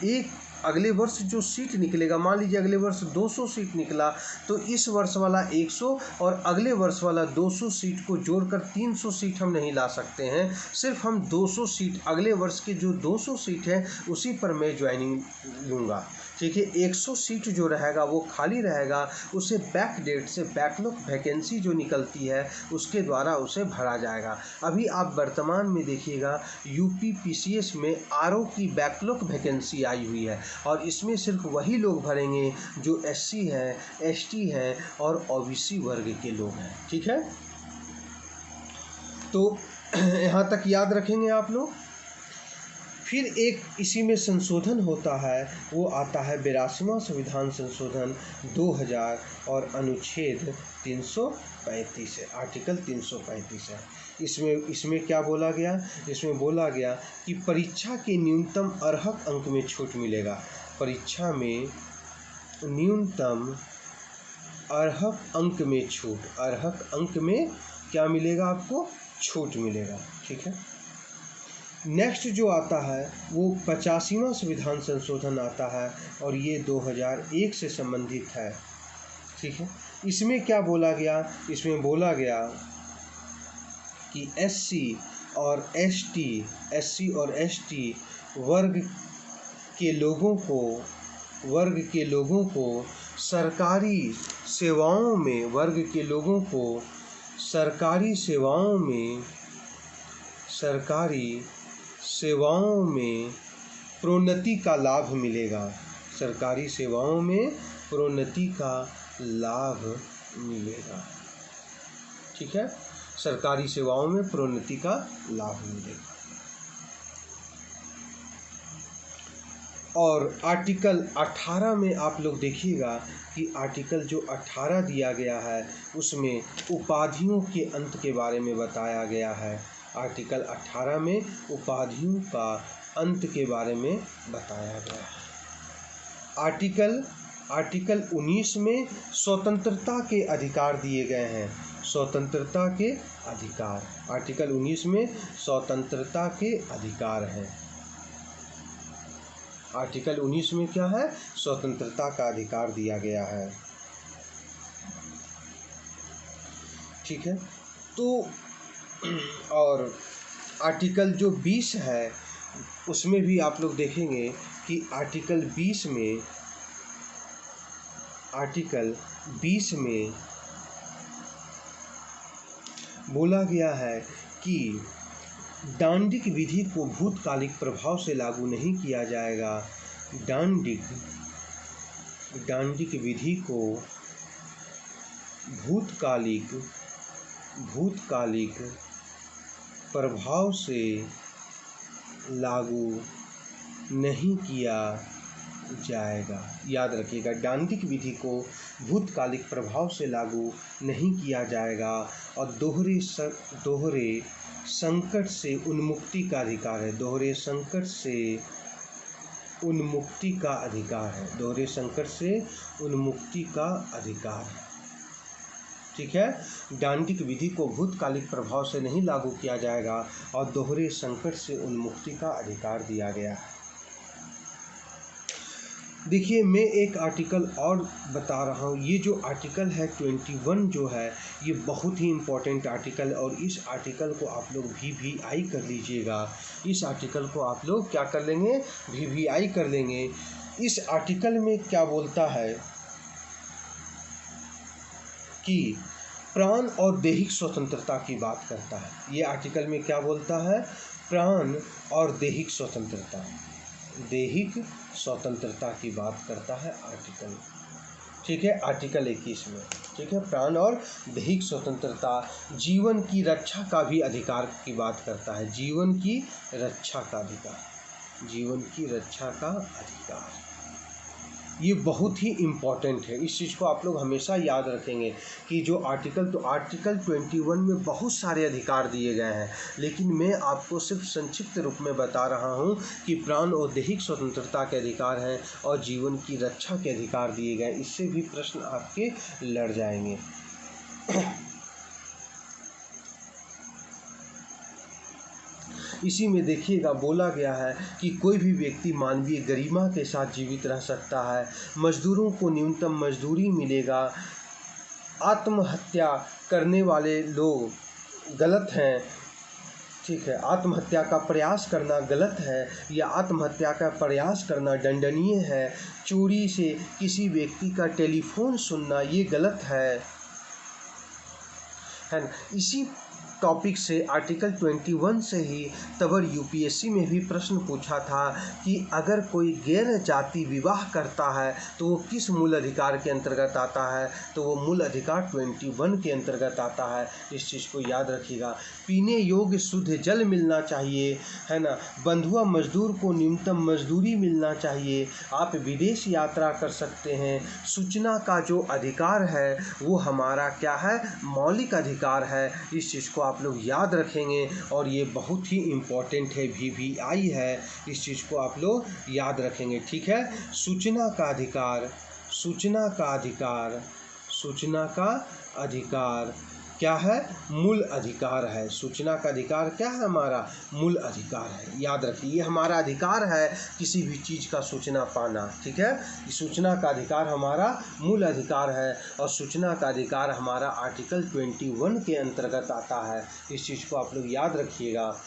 Speaker 1: अगले वर्ष जो सीट निकलेगा, मान लीजिए अगले वर्ष 200 सीट निकला, तो इस वर्ष वाला 100 और अगले वर्ष वाला 200 सीट को जोड़कर 300 सीट हम नहीं ला सकते हैं। सिर्फ हम 200 सीट, अगले वर्ष के जो 200 सीट है उसी पर मैं ज्वाइनिंग लूँगा। ठीक है, 100 सीट जो रहेगा वो खाली रहेगा, उसे बैक डेट से बैकलॉग वैकेंसी जो निकलती है उसके द्वारा उसे भरा जाएगा। अभी आप वर्तमान में देखिएगा UP PCS में RO की बैकलॉग वैकेंसी आई हुई है और इसमें सिर्फ वही लोग भरेंगे जो SC है, ST है और OBC वर्ग के लोग हैं। ठीक है, तो यहाँ तक याद रखेंगे आप लोग। फिर एक इसी में संशोधन होता है, वो आता है 82वां संविधान संशोधन 2000 और अनुच्छेद 335 है, आर्टिकल 335 है। इसमें क्या बोला गया? इसमें बोला गया कि परीक्षा के न्यूनतम अर्हक अंक में छूट मिलेगा। परीक्षा में न्यूनतम अर्हक अंक में छूट, अर्हक अंक में क्या मिलेगा आपको? छूट मिलेगा। ठीक है, नेक्स्ट जो आता है वो 85वां संविधान संशोधन आता है और ये 2001 से संबंधित है। ठीक है, इसमें क्या बोला गया? इसमें बोला गया कि SC और ST वर्ग के लोगों को सरकारी सेवाओं में प्रोन्नति का लाभ मिलेगा। सरकारी सेवाओं में प्रोन्नति का लाभ मिलेगा। ठीक है, सरकारी सेवाओं में प्रोन्नति का लाभ मिलेगा। और आर्टिकल 18 में आप लोग देखिएगा कि आर्टिकल जो 18 दिया गया है उसमें उपाधियों के अंत के बारे में बताया गया है। आर्टिकल 18 में उपाधियों का अंत के बारे में बताया गया है। आर्टिकल 19 में स्वतंत्रता के अधिकार दिए गए हैं। स्वतंत्रता के अधिकार, आर्टिकल 19 में स्वतंत्रता के अधिकार हैं। आर्टिकल 19 में क्या है? स्वतंत्रता का अधिकार दिया गया है। ठीक है, तो और आर्टिकल जो 20 है उसमें भी आप लोग देखेंगे कि आर्टिकल 20 में बोला गया है कि डांडिक विधि को भूतकालिक प्रभाव से लागू नहीं किया जाएगा। डांडिक विधि को भूतकालिक प्रभाव से लागू नहीं किया जाएगा। याद रखिएगा, डांडिक विधि को भूतकालिक प्रभाव से लागू नहीं किया जाएगा। और दोहरे संकट से उन्मुक्ति का अधिकार है। दोहरे संकट से उन्मुक्ति का अधिकार है। दोहरे संकट से उन्मुक्ति का अधिकार है। ठीक है, डांडिक विधि को भूतकालिक प्रभाव से नहीं लागू किया जाएगा और दोहरे संकट से उन्मुक्ति का अधिकार दिया गया है। देखिए, मैं एक आर्टिकल और बता रहा हूँ। ये जो आर्टिकल है 21 जो है, ये बहुत ही इम्पोर्टेंट आर्टिकल, और इस आर्टिकल को आप लोग VVI कर लीजिएगा। इस आर्टिकल को आप लोग क्या कर लेंगे? VVI कर लेंगे। इस आर्टिकल में क्या बोलता है कि प्राण और दैहिक स्वतंत्रता की बात करता है। ये आर्टिकल में क्या बोलता है? प्राण और दैहिक स्वतंत्रता की बात करता है आर्टिकल। ठीक है, आर्टिकल 21 में। ठीक है, प्राण और दैहिक स्वतंत्रता, जीवन की रक्षा का भी अधिकार की बात करता है। जीवन की रक्षा का अधिकार, ये बहुत ही इम्पॉर्टेंट है। इस चीज़ को आप लोग हमेशा याद रखेंगे कि जो आर्टिकल 21 में बहुत सारे अधिकार दिए गए हैं, लेकिन मैं आपको सिर्फ संक्षिप्त रूप में बता रहा हूँ कि प्राण और दैहिक स्वतंत्रता के अधिकार हैं और जीवन की रक्षा के अधिकार दिए गए। इससे भी प्रश्न आपके लड़ जाएंगे। इसी में देखिएगा, बोला गया है कि कोई भी व्यक्ति मानवीय गरिमा के साथ जीवित रह सकता है। मजदूरों को न्यूनतम मजदूरी मिलेगा। आत्महत्या करने वाले लोग गलत हैं। ठीक है, आत्महत्या का प्रयास करना गलत है, या आत्महत्या का प्रयास करना दंडनीय है। चोरी से किसी व्यक्ति का टेलीफोन सुनना ये गलत है ना। इसी टॉपिक से आर्टिकल 21 से ही तबर UPSC में भी प्रश्न पूछा था कि अगर कोई गैर जाति विवाह करता है तो वो किस मूल अधिकार के अंतर्गत आता है? तो वो मूल अधिकार 21 के अंतर्गत आता है। इस चीज़ को याद रखिएगा। पीने योग्य शुद्ध जल मिलना चाहिए, है ना। बंधुआ मजदूर को न्यूनतम मजदूरी मिलना चाहिए। आप विदेश यात्रा कर सकते हैं। सूचना का जो अधिकार है वो हमारा क्या है? मौलिक अधिकार है। इस चीज़ को आप लोग याद रखेंगे, और ये बहुत ही इम्पोर्टेंट है, VVI है। इस चीज़ को आप लोग याद रखेंगे। ठीक है, सूचना का अधिकार क्या है? मूल अधिकार है। सूचना का अधिकार क्या है? हमारा मूल अधिकार है। याद रखिए, ये हमारा अधिकार है किसी भी चीज़ का सूचना पाना। ठीक है, सूचना का अधिकार हमारा मूल अधिकार है, और सूचना का अधिकार हमारा आर्टिकल 21 के अंतर्गत आता है। इस चीज़ को आप लोग याद रखिएगा।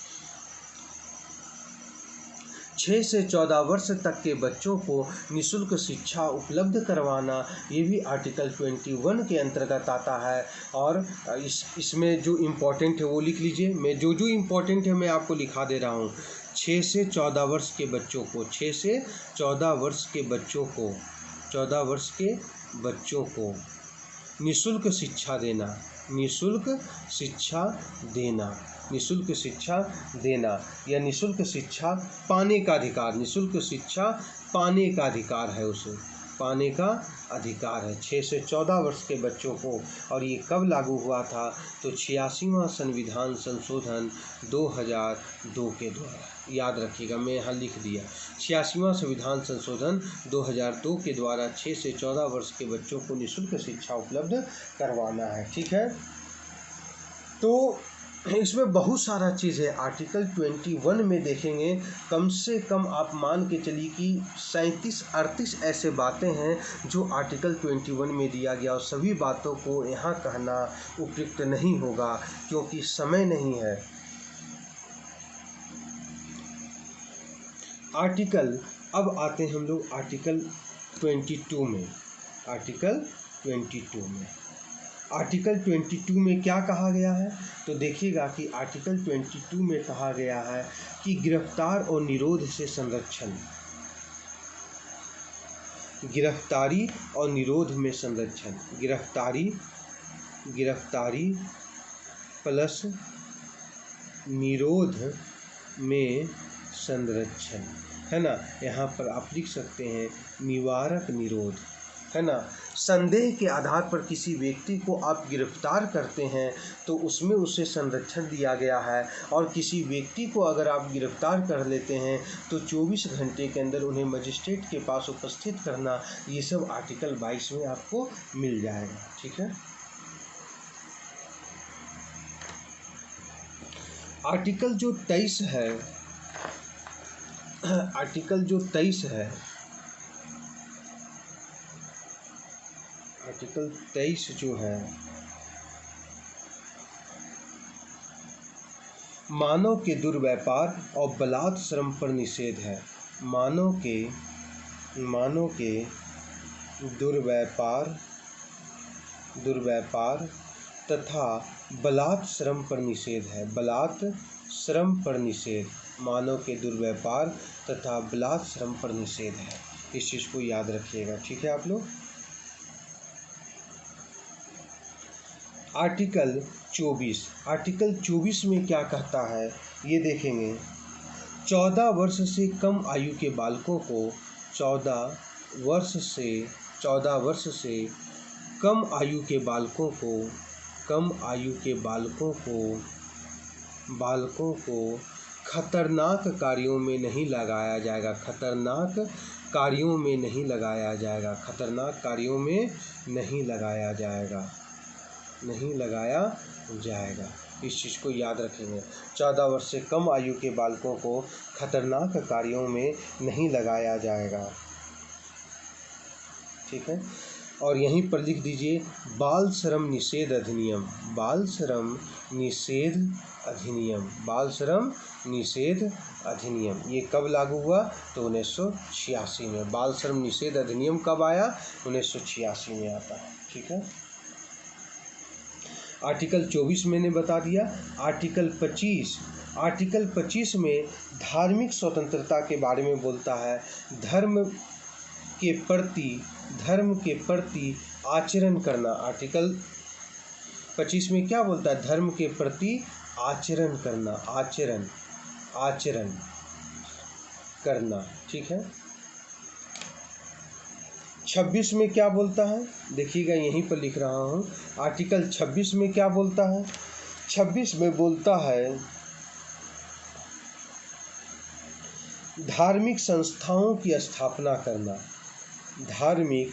Speaker 1: 6 से 14 वर्ष तक के बच्चों को निःशुल्क शिक्षा उपलब्ध करवाना, ये भी आर्टिकल 21 के अंतर्गत आता है। और इसमें जो इम्पोर्टेंट है वो लिख लीजिए। मैं जो इम्पोर्टेंट है मैं आपको लिखा दे रहा हूँ। 6 से 14 वर्ष के बच्चों को 14 वर्ष के बच्चों को निःशुल्क शिक्षा देना या निःशुल्क शिक्षा पाने का अधिकार है, उसे पाने का अधिकार है। 6 से 14 वर्ष के बच्चों को। और ये कब लागू हुआ था? तो 86वां संविधान संशोधन 2002 के द्वारा। याद रखिएगा, मैं यहाँ लिख दिया। 86वां संविधान संशोधन 2002 के द्वारा 6 से 14 वर्ष के बच्चों को निःशुल्क शिक्षा उपलब्ध करवाना है। ठीक है, तो इसमें बहुत सारा चीज़ है। आर्टिकल 21 में देखेंगे, कम से कम आप मान के चलिए कि 37-38 ऐसे बातें हैं जो आर्टिकल 21 में दिया गया, और सभी बातों को यहाँ कहना उपयुक्त नहीं होगा क्योंकि समय नहीं है। आर्टिकल, अब आते हैं हम लोग आर्टिकल 22 में। आर्टिकल 22 में, आर्टिकल 22 में क्या कहा गया है, तो देखिएगा कि आर्टिकल 22 में कहा गया है कि गिरफ्तार और निरोध से संरक्षण, गिरफ्तारी और निरोध में संरक्षण, गिरफ्तारी प्लस निरोध में संरक्षण, है ना। यहाँ पर आप लिख सकते हैं निवारक निरोध, है ना। संदेह के आधार पर किसी व्यक्ति को आप गिरफ्तार करते हैं तो उसमें उसे संरक्षण दिया गया है, और किसी व्यक्ति को अगर आप गिरफ्तार कर लेते हैं तो 24 घंटे के अंदर उन्हें मजिस्ट्रेट के पास उपस्थित करना, ये सब आर्टिकल 22 में आपको मिल जाएगा। ठीक है। आर्टिकल जो 23 है, आर्टिकल जो 23 है, आर्टिकल 23 जो है, मानव के दुर्व्यापार और बलात् श्रम पर निषेध है। मानव के दुर्व्यापार तथा बलात् श्रम पर निषेध है। बलात् श्रम पर निषेध, मानव के दुर्व्यापार तथा बलात् श्रम पर निषेध है। इस चीज़ को याद रखिएगा। ठीक है आप लोग। आर्टिकल 24, आर्टिकल 24 में क्या कहता है ये देखेंगे। 14 वर्ष से कम आयु के बालकों को, 14 वर्ष से कम आयु के बालकों को खतरनाक कार्यों में नहीं लगाया जाएगा। खतरनाक कार्यों में नहीं लगाया जाएगा। खतरनाक कार्यों में नहीं लगाया जाएगा। नहीं लगाया जाएगा। इस चीज़ को याद रखेंगे। 14 वर्ष से कम आयु के बालकों को खतरनाक कार्यों में नहीं लगाया जाएगा। ठीक है। और यहीं पर लिख दीजिए बाल श्रम निषेध अधिनियम। बाल श्रम निषेध अधिनियम, बाल श्रम निषेध अधिनियम ये कब लागू हुआ, तो 1986 में। बाल श्रम निषेध अधिनियम कब आया, 1986 में आता है। ठीक है। आर्टिकल 24 मैंने बता दिया। आर्टिकल 25 में धार्मिक स्वतंत्रता के बारे में बोलता है। धर्म के प्रति आचरण करना। आर्टिकल 25 में क्या बोलता है, धर्म के प्रति आचरण करना, आचरण करना। ठीक है। 26 में क्या बोलता है, देखिएगा यहीं पर लिख रहा हूँ। आर्टिकल 26 में क्या बोलता है, 26 में बोलता है धार्मिक संस्थाओं की स्थापना करना। धार्मिक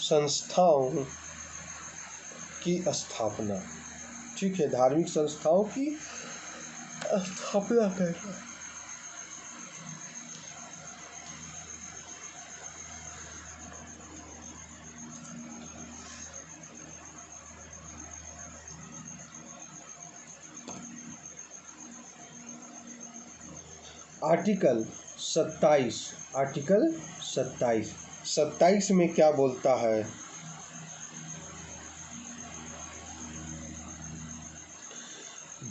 Speaker 1: संस्थाओं की स्थापना। ठीक है। धार्मिक संस्थाओं की स्थापना करना। आर्टिकल 27, आर्टिकल 27 में क्या बोलता है,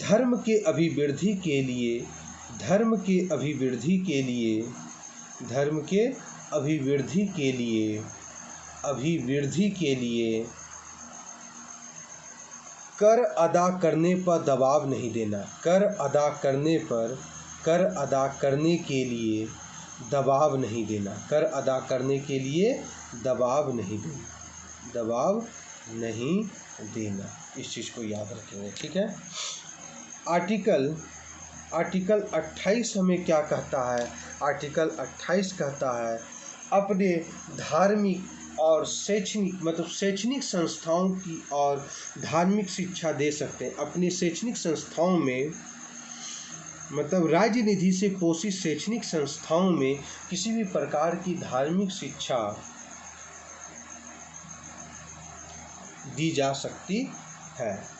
Speaker 1: धर्म के अभिवृद्धि के लिए कर अदा करने पर दबाव नहीं देना। कर अदा करने के लिए दबाव नहीं देना। कर अदा करने के लिए दबाव नहीं देना। इस चीज़ को याद रखेंगे। ठीक है। आर्टिकल 28 हमें क्या कहता है, आर्टिकल 28 कहता है अपने और शैक्षणिक संस्थाओं की और धार्मिक शिक्षा दे सकते हैं। अपनी शैक्षणिक संस्थाओं में राज्य निधि से पोषित शैक्षणिक संस्थाओं में किसी भी प्रकार की धार्मिक शिक्षा दी जा सकती है।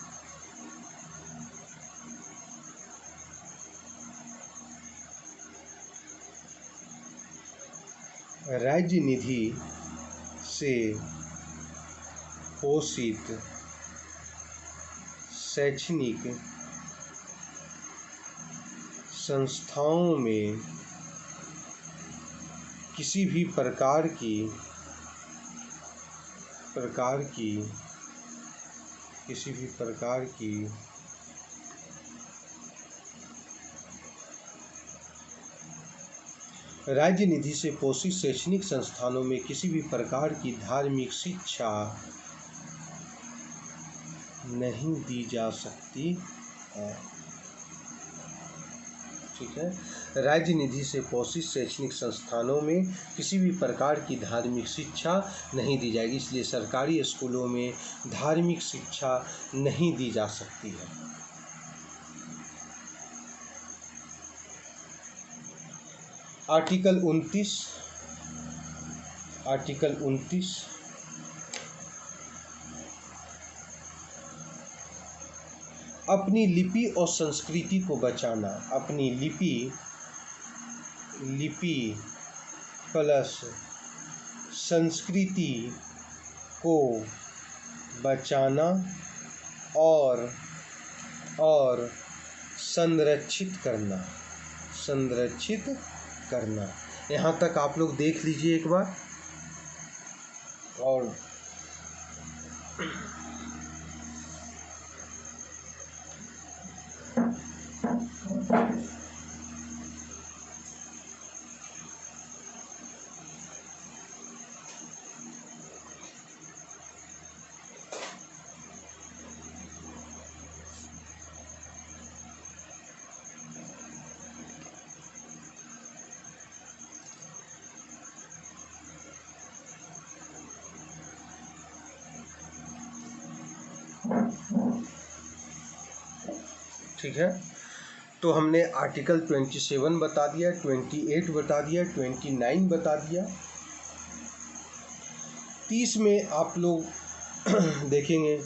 Speaker 1: राज्य निधि से पोषित शैक्षणिक संस्थाओं में किसी भी प्रकार की राज्य निधि से पोषित शैक्षणिक संस्थानों में किसी भी प्रकार की धार्मिक शिक्षा नहीं दी जा सकती है। ठीक है, राज्य निधि से पोषित शैक्षणिक संस्थानों में किसी भी प्रकार की धार्मिक शिक्षा नहीं दी जाएगी, इसलिए सरकारी स्कूलों में धार्मिक शिक्षा नहीं दी जा सकती है। आर्टिकल 29 अपनी लिपि और संस्कृति को बचाना। अपनी लिपि प्लस संस्कृति को बचाना और संरक्षित करना। यहाँ तक आप लोग देख लीजिए एक बार। और ठीक है, तो हमने आर्टिकल 27 बता दिया, 28 बता दिया, 29 बता दिया। 30 में आप लोग देखेंगे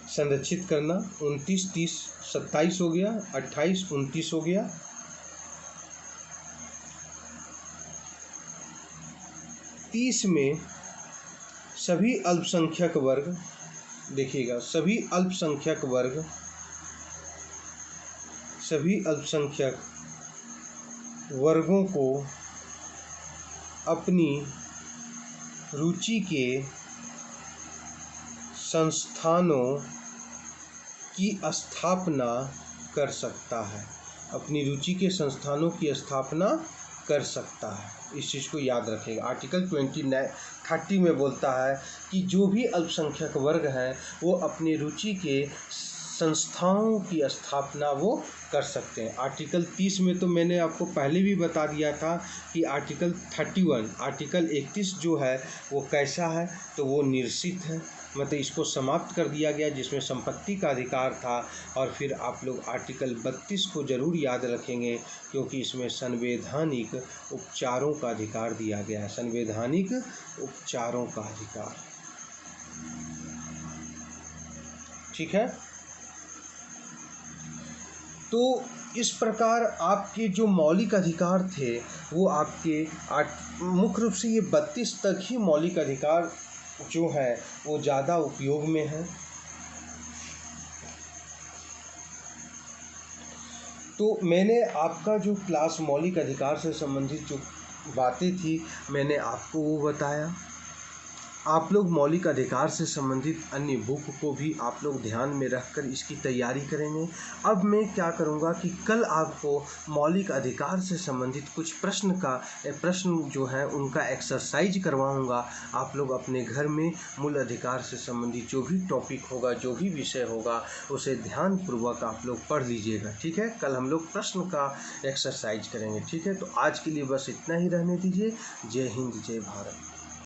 Speaker 1: संरक्षित करना। 29, 30, 27 हो गया, 28, 29 हो गया। 30 में सभी अल्पसंख्यक वर्ग, देखिएगा, सभी अल्पसंख्यक वर्गों को अपनी रुचि के संस्थानों की स्थापना कर सकता है। अपनी रुचि के संस्थानों की स्थापना कर सकता है, इस चीज़ को याद रखेगा। आर्टिकल 30 में बोलता है कि जो भी अल्पसंख्यक वर्ग हैं वो अपनी रुचि के संस्थाओं की स्थापना वो कर सकते हैं। आर्टिकल 30 में तो मैंने आपको पहले भी बता दिया था कि आर्टिकल 31 जो है वो कैसा है, तो वो निरसित है, मतलब इसको समाप्त कर दिया गया, जिसमें संपत्ति का अधिकार था। और फिर आप लोग आर्टिकल 32 को ज़रूर याद रखेंगे, क्योंकि इसमें संवैधानिक उपचारों का अधिकार दिया गया है। संवैधानिक उपचारों का अधिकार, ठीक है। तो इस प्रकार आपके जो मौलिक अधिकार थे वो आपके मुख्य रूप से ये 32 तक ही मौलिक अधिकार जो है वो ज़्यादा उपयोग में है। तो मैंने आपका जो क्लास मौलिक अधिकार से संबंधित जो बातें थी मैंने आपको वो बताया। आप लोग मौलिक अधिकार से संबंधित अन्य बुक को भी आप लोग ध्यान में रखकर इसकी तैयारी करेंगे। अब मैं क्या करूँगा कि कल आपको मौलिक अधिकार से संबंधित कुछ प्रश्न जो है उनका एक्सरसाइज करवाऊँगा। आप लोग अपने घर में मूल अधिकार से संबंधित जो भी टॉपिक होगा, जो भी विषय होगा, उसे ध्यानपूर्वक आप लोग पढ़ लीजिएगा। ठीक है, कल हम लोग प्रश्न का एक्सरसाइज करेंगे। ठीक है, तो आज के लिए बस इतना ही रहने दीजिए। जय हिंद, जय भारत।